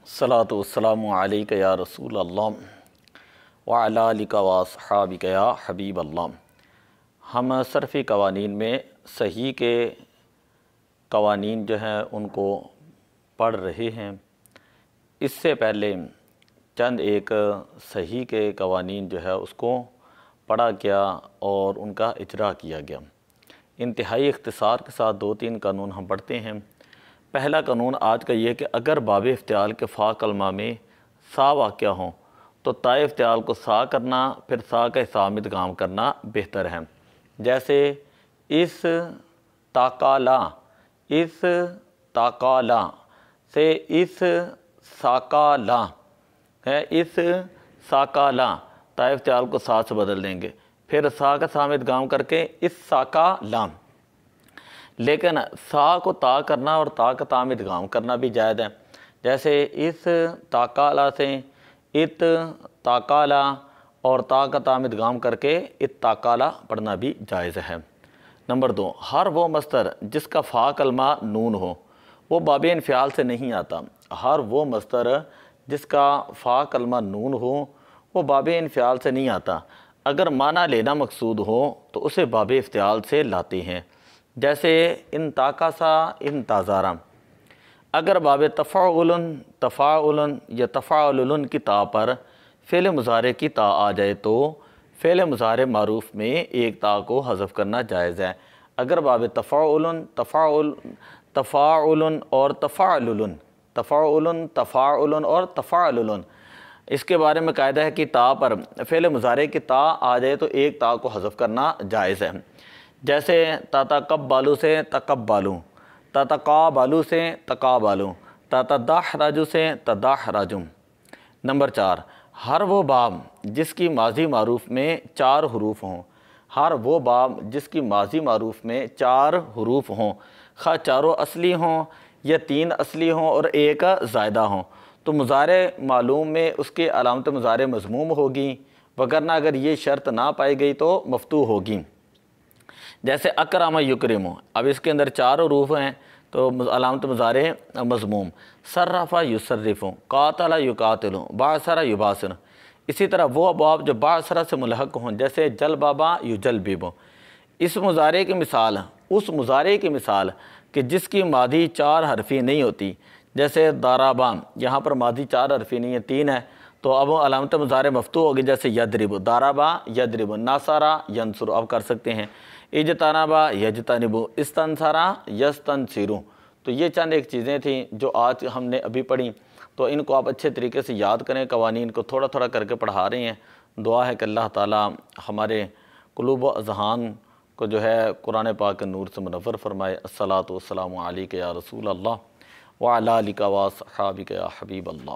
सलातु वस्सलामु अलैका या रसूल अल्लाह व अला आलिका व अस्हाबिका या हबीब अल्लाह। हम सरफ़ी क़वानीन में सही के क़वानीन जो हैं उनको पढ़ रहे हैं। इससे पहले चंद एक सही के क़वानीन जो है उसको पढ़ा गया और उनका इजरा किया गया। इंतहाई इख्तिसार के साथ दो तीन कानून हम पढ़ते हैं। पहला कानून आज का ये कि अगर बाब इफ्तियाल के फ़ा कलमा में सा वाक़या हो तो ताए इफ्तियाल को सा करना, फिर सा का इसाम इदगाम करना बेहतर है। जैसे इस ताकाला से इस साकाला है, इस साकाला ताए इफ्तियाल को सा से बदल देंगे, फिर सा का इसाम इदगाम करके इस साकाला। लेकिन सा को ता करना और ता का ताम इदगाम करना भी जायज़ है। जैसे इस ताकाला से इत ताकाला और ता का ताम इदगाम करके इत ताकाला पढ़ना भी जायज़ है। नंबर 2, हर वो मस्तर जिसका फ़ा कलमा नून हो वो बाब इन्फ़ियाल से नहीं आता। हर वो मस्तर जिसका फ़ा कलमा नून हो वो बाब इन्फ़ियाल से नहीं आता। अगर माना लेना मकसूद हो तो उसे बाब इफ्तियाल से लाते हैं। जैसे इन ताकासा इन ताज़ारा। अगर बाब तफ़ाउलन या तफ़ाउलन की ता पर फ़ेल मुज़ारे की ता आ जाए तो फ़ेल मुज़ारे मारूफ़ में एक ता को हज़फ करना जायज़ है। अगर बाब तफ़ाउलन और तफ़ाउलन और तफ़ाउलन इसके बारे में कायदा है कि ता पर फ़ेल मुज़ारे की ता आ जाए तो एक ता को हज़फ करना जायज़ है। जैसे ततक़ब्बलु से तक़ब्बलु, ततक़ाबलु से तक़ाबलु, ततदहरजु से तदहरजुम। नंबर 4, हर वो बाब जिसकी माज़ी मारूफ़ में 4 हरूफ हों। हर वो बाब जिसकी माज़ी मारूफ़ में 4 हरूफ हों, खा चारों असली हों या 3 असली हों और एक ज़ायदा हों, तो मुज़ारे मालूम में उसके अलामत मुज़ारे मज़मूम होगी, वगरना अगर ये शर्त ना पाई गई तो मफ़तू होगी। जैसे अकरम युकरिमु, अब इसके अंदर 4 हरूफ हैं तो अलामत मुज़ारे मज़मूम। सर्रफ़ा युसर्रिफ़ु, क़ातला युक़ातिलु, बासरा युबासिर। इसी तरह वो अबवाब जो बासरा से मुल्हक़ हों, जैसे जलबाबा युजलबिबु। इस मुज़ारे की मिसाल उस मुज़ारे की मिसाल कि जिसकी मादी 4 हरफ़ी नहीं होती। जैसे दाराबा, यहाँ पर मादी 4 हरफ़ी नहीं है, 3 है, तो अब अलामत मुज़ारे मफ़तू होगी। जैसे यदरिबु, दाराबा यदरिबु, नासारा यंसुरु, अब कर सकते हैं। इजतनाबा यजतनिबु, इस्तनसरा यस्तनसिरु। तो ये चंद एक चीज़ें थी जो आज हमने अभी पढ़ी, तो इनको आप अच्छे तरीके से याद करें। क़वानीन को थोड़ा थोड़ा करके पढ़ा रहे हैं। दुआ है कि अल्लाह ताला हमारे क़ुलूब व अज़हान को जो है कुरान पाक के नूर से मुनव्वर फरमाए। अस्सलातु वस्सलामु अलैका या रसूल अल्लाह व अला आलिका व अस्हाबिका या हबीब अल्लाह।